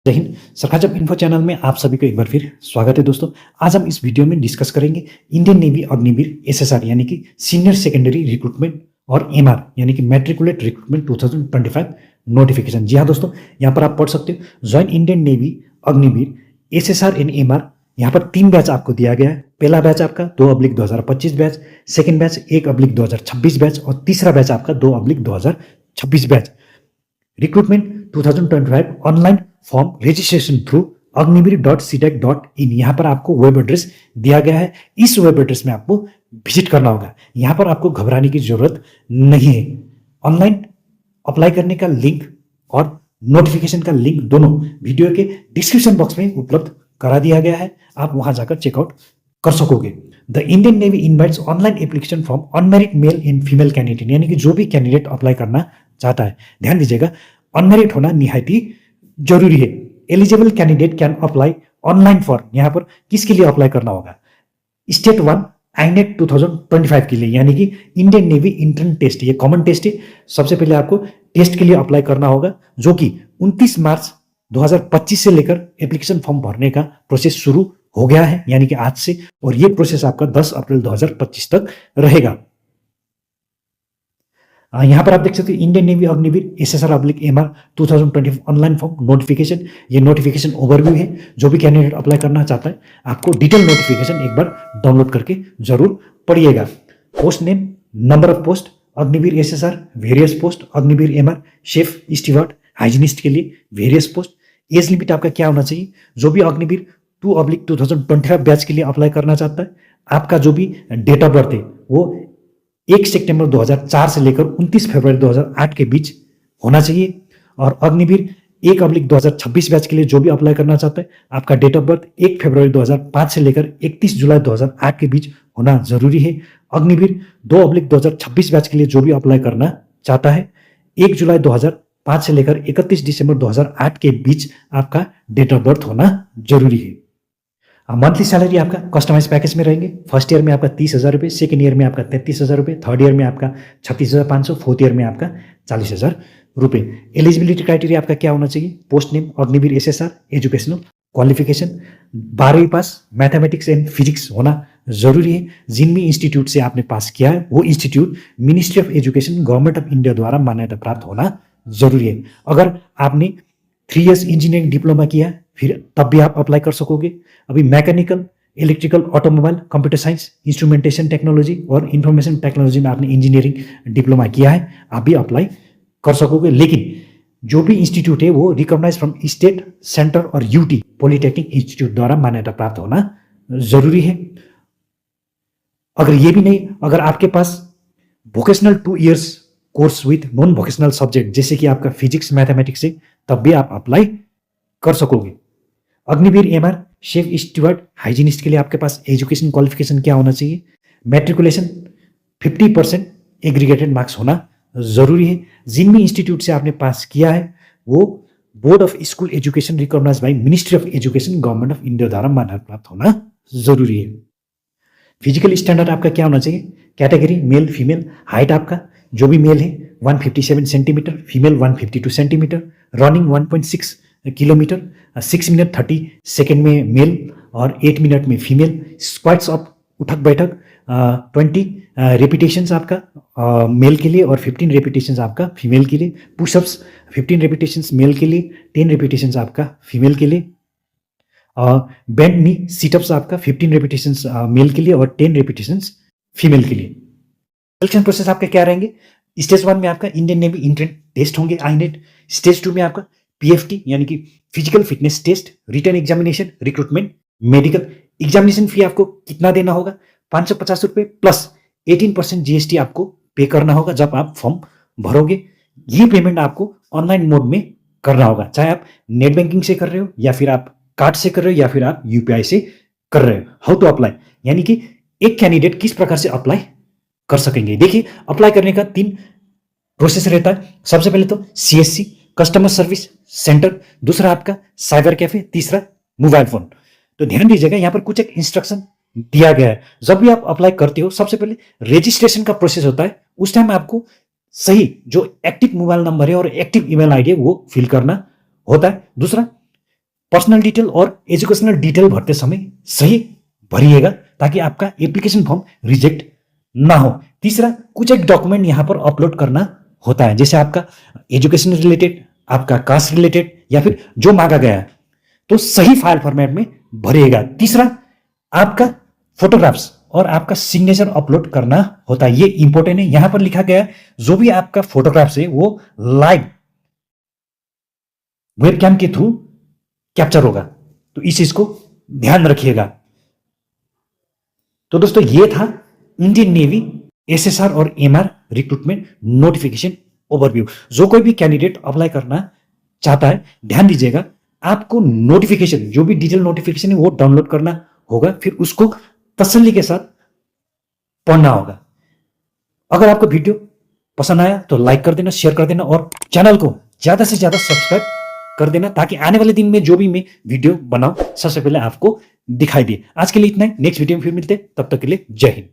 जय हिंद। सरकार जब इन्फो चैनल में आप सभी को एक बार फिर स्वागत है दोस्तों। आज हम इस वीडियो में डिस्कस करेंगे इंडियन नेवी अग्निवीर एसएसआर यानी कि सीनियर सेकेंडरी रिक्रूटमेंट और एमआर यानी कि मैट्रिकुलेट रिक्रूटमेंट 2025 नोटिफिकेशन। जी हाँ दोस्तों, यहाँ पर आप पढ़ सकते हो join Indian Navy Agniveer SSR and MR. यहाँ पर 3 बैच आपको दिया गया है। पहला बैच आपका 2/2025 बैच, सेकेंड बैच 1/2026 बैच और तीसरा बैच आपका 2/2026 batch. Recruitment 2025 online form registration through agnivir.ctech.in। यहाँ पर आपको वेब एड्रेस दिया गया है। इस वेब एड्रेस में आपको विजिट करना होगा। यहाँ पर आपको घबराने की जरूरत नहीं है। ऑनलाइन अप्लाई करने का लिंक और नोटिफिकेशन का लिंक दोनों वीडियो के डिस्क्रिप्शन बॉक्स में उपलब्ध करा दिया गया है। आप वहां जाकर चेकआउट कर सकोगे। The Indian navy invites online application form unmarried male and female candidate, यानी कि जो भी कैंडिडेट अप्लाई करना चाहता है, ध्यान दीजिएगा, अनमेरिड होना निहायती जरूरी है। Eligible candidate can apply online for, यहां पर किसके लिए अप्लाई करना होगा? स्टेट 1 आईनेट 2025 के लिए, यानी कि इंडियन नेवी इंट्रेंस टेस्ट। ये कॉमन टेस्ट है। सबसे पहले आपको टेस्ट के लिए अप्लाई करना होगा, जो कि 29 मार्च 2025 से लेकर एप्लीकेशन फॉर्म भरने का प्रोसेस शुरू हो गया है, यानी कि आज से। और ये प्रोसेस आपका 10 अप्रैल 2025 तक रहेगा। यहां पर आप देख सकते हैं Indian Navy Agniveer SSR MR 2020 online form notification. ये नोटिफिकेशन ओवरव्यू है। जो भी कैंडिडेट अप्लाई करना चाहता है, आपको डिटेल नोटिफिकेशन एक बार डाउनलोड करके जरूर पढ़िएगा। Post name, number of post Agniveer SSR, various post Agniveer MR, chef, steward, hygienist के लिए वेरियस पोस्ट। एज लिमिट आपका क्या होना चाहिए? जो भी अग्निवीर 2/2025 बैच के लिए अप्लाई करना चाहता है, आपका जो भी डेट ऑफ बर्थ है वो 1 सितंबर 2004 से लेकर 29 फरवरी 2008 के बीच होना चाहिए। और अग्निवीर 1/2026 बैच के लिए जो भी अप्लाई करना चाहता है, आपका डेट ऑफ बर्थ 1 फरवरी 2005 से लेकर 31 जुलाई 2008 के बीच होना जरूरी है। अग्निवीर 2/2026 बैच के लिए जो भी अप्लाई करना चाहता है, 1 जुलाई 2005 से लेकर 31 दिसंबर 2008 के बीच आपका डेट ऑफ बर्थ होना जरूरी है। मंथली सैलरी आपका कस्टमाइज पैकेज में रहेंगे। फर्स्ट ईयर में आपका 30,000 रुपये, सेकेंड ईयर में आपका 33,000 रुपये, थर्ड ईयर में आपका 36,500, फोर्थ ईयर में आपका 40,000 रुपये। एलिजिबिलिटी क्राइटेरिया आपका क्या होना चाहिए? Post name Agniveer SSR, educational qualification 12वीं पास, मैथमेटिक्स एंड फिजिक्स होना जरूरी है। जिन भी इंस्टीट्यूट से आपने पास किया है वो institute ministry of education government of India द्वारा मान्यता प्राप्त होना जरूरी है। अगर आपने 3 इयर्स इंजीनियरिंग डिप्लोमा किया फिर तब भी आप अप्लाई कर सकोगे। अभी mechanical, electrical, automobile, computer science, instrumentation technology और इंफॉर्मेशन टेक्नोलॉजी में आपने इंजीनियरिंग डिप्लोमा किया है, आप भी अप्लाई कर सकोगे। लेकिन जो भी इंस्टीट्यूट है वो रिकॉग्नाइज फ्रॉम स्टेट, सेंटर और यूटी पॉलिटेक्निक इंस्टीट्यूट द्वारा मान्यता प्राप्त होना जरूरी है। अगर ये भी नहीं, अगर आपके पास vocational 2 years course with non vocational subject जैसे कि आपका फिजिक्स, मैथमेटिक्स है, तब भी आप अप्लाई कर सकोगे। Agniveer MR, chef, steward, hygienist के लिए आपके पास एजुकेशन क्वालिफिकेशन क्या होना चाहिए? मैट्रिकुलेशन 50% एग्रीगेटेड मार्क्स होना जरूरी है। जिन भी इंस्टीट्यूट से आपने पास किया है वो board of school education recognized by ministry of education government of India द्वारा मान्यता प्राप्त होना जरूरी है। फिजिकल स्टैंडर्ड आपका क्या होना चाहिए? कैटेगरी मेल फीमेल, हाइट आपका जो भी मेल है 157 centimetre, female 152 centimetre, running 1.6 kilometre, 6 minute 30 second में मेल और 8 मिनट में फीमेल। स्क्वाट्स ऑफ उठक बैठक 20 रेपिटेशंस आपका मेल के लिए और 15 रेपिटेशंस आपका फीमेल के लिए। पुशअप्स 15 रेपिटेशंस मेल के लिए, 10 रेपिटेशंस आपका फीमेल के लिए। बेंड नी सीटअप्स आपका 15 रेपिटेशंस मेल के लिए और 10 रेपिटेशंस फीमेल के लिए। सिलेक्शन प्रोसेस आपके क्या रहेंगे? स्टेज 1 में आपका इंडियन नेवी इंट्रेंस टेस्ट होंगे आईनेट। स्टेज 2 में आपका पीएफटी यानी कि physical fitness test, written examination, recruitment, medical. Examination fee आपको कितना देना होगा? 550 रुपये प्लस 18% जीएसटी आपको पे करना होगा जब आप फॉर्म भरोगे। ये पेमेंट आपको ऑनलाइन मोड में करना होगा, चाहे आप नेट बैंकिंग से कर रहे हो या फिर आप कार्ड से कर रहे हो या फिर आप यूपीआई से कर रहे हो। हाउ टू अप्लाई, यानी कि एक कैंडिडेट किस प्रकार से अप्लाई कर सकेंगे? देखिए, अप्लाई करने का 3 प्रोसेस रहता है। सबसे पहले तो सीएससी कस्टमर सर्विस सेंटर, दूसरा आपका साइबर कैफे, तीसरा मोबाइल फोन। तो ध्यान दीजिएगा, यहां पर कुछ एक इंस्ट्रक्शन दिया गया है। जब भी आप अप्लाई करते हो, सबसे पहले रजिस्ट्रेशन का प्रोसेस होता है। उस टाइम आपको सही जो एक्टिव मोबाइल नंबर है और एक्टिव ईमेल आईडी है वो फिल करना होता है। दूसरा पर्सनल डिटेल और एजुकेशनल डिटेल भरते समय सही भरिएगा ताकि आपका एप्लीकेशन फॉर्म रिजेक्ट ना हो। तीसरा, कुछ एक डॉक्यूमेंट यहां पर अपलोड करना होता है, जैसे आपका एजुकेशन रिलेटेड, आपका कास्ट रिलेटेड या फिर जो मांगा गया है, तो सही फाइल फॉर्मेट में भरिएगा। तीसरा, आपका फोटोग्राफ्स और आपका सिग्नेचर अपलोड करना होता है, ये इंपॉर्टेंट है। यहां पर लिखा गया है जो भी आपका फोटोग्राफ्स है वो लाइव वेबकैम के थ्रू कैप्चर होगा, तो इस चीज को ध्यान रखिएगा। तो दोस्तों ये था इंडियन नेवी एसएसआर और एमआर रिक्रूटमेंट नोटिफिकेशन ओवरव्यू। जो कोई भी कैंडिडेट अप्लाई करना चाहता है, ध्यान दीजिएगा, आपको नोटिफिकेशन, जो भी डिटेल नोटिफिकेशन है वो डाउनलोड करना होगा, फिर उसको तसल्ली के साथ पढ़ना होगा। अगर आपको वीडियो पसंद आया तो लाइक कर देना, शेयर कर देना और चैनल को ज्यादा से ज्यादा सब्सक्राइब कर देना ताकि आने वाले दिन में जो भी मैं वीडियो बनाऊं सबसे पहले आपको दिखाई दे। आज के लिए इतना ही, नेक्स्ट वीडियो में फिर मिलते हैं, तब तक के लिए जय हिंद।